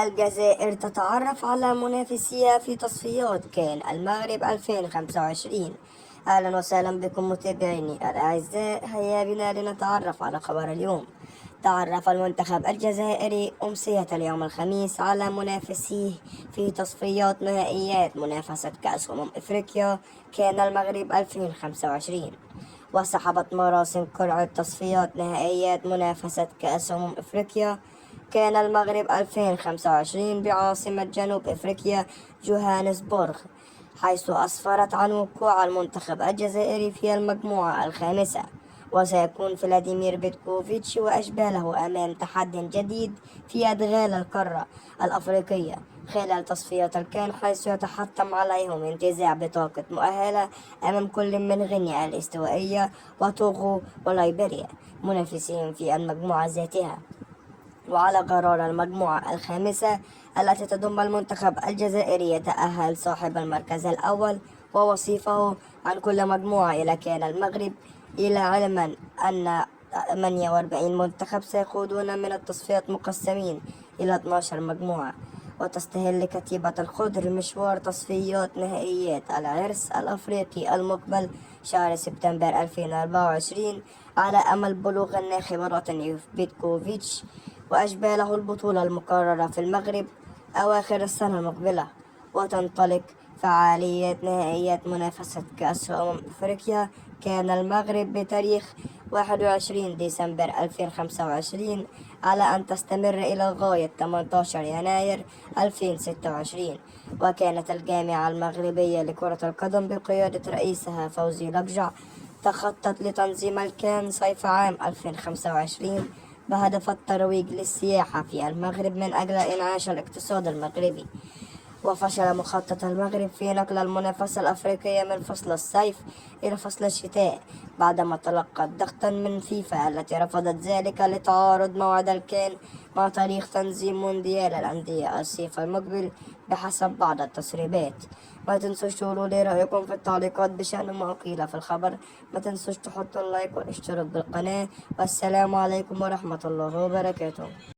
الجزائر تتعرف على منافسيها في تصفيات كان المغرب 2025. أهلا وسهلا بكم متابعيني الأعزاء، هيا بنا لنتعرف على خبر اليوم. تعرف المنتخب الجزائري أمسية اليوم الخميس على منافسيه في تصفيات نهائيات منافسة كأس إفريقيا كان المغرب 2025. وسحبت مراسم قرعة تصفيات نهائيات منافسة كأس إفريقيا كان المغرب 2025 بعاصمة جنوب إفريقيا جوهانسبورغ، حيث أسفرت عن وقوع المنتخب الجزائري في المجموعة الخامسة. وسيكون فلاديمير بيتكوفيتش وأشباله أمام تحد جديد في أدغال القارة الأفريقية خلال تصفيات الكان، حيث يتحتم عليهم انتزاع بطاقة مؤهلة أمام كل من غينيا الاستوائية وتوغو وليبيريا منافسين في المجموعة ذاتها. وعلى قرار المجموعة الخامسة التي تضم المنتخب الجزائري يتأهل صاحب المركز الأول ووصيفه عن كل مجموعة إلى كان المغرب، إلى علما أن 48 منتخب سيخوضون من التصفيات مقسمين إلى 12 مجموعة. وتستهل كتيبة الخضر مشوار تصفيات نهائيات العرس الأفريقي المقبل شهر سبتمبر 2024 على أمل بلوغ الناخب راتنيوف بيتكوفيتش وأشباله البطولة المقررة في المغرب أواخر السنة المقبلة. وتنطلق فعاليات نهائيات منافسة كأس أفريقيا كان المغرب بتاريخ 21 ديسمبر 2025 على أن تستمر إلى غاية 18 يناير 2026. وكانت الجامعة المغربية لكرة القدم بقيادة رئيسها فوزي لقجع تخطط لتنظيم الكان صيف عام 2025 بهدف الترويج للسياحة في المغرب من أجل إنعاش الاقتصاد المغربي. وفشل مخطط المغرب في نقل المنافسة الأفريقية من فصل الصيف إلى فصل الشتاء بعدما تلقت ضغطا من فيفا التي رفضت ذلك لتعارض موعد الكان مع تاريخ تنظيم مونديال الأندية الصيف المقبل بحسب بعض التسريبات. ما تنسوش تقولوا لي رأيكم في التعليقات بشأن ما قيل في الخبر. ما تنسوش تحطوا اللايك والاشتراك بالقناة، والسلام عليكم ورحمة الله وبركاته.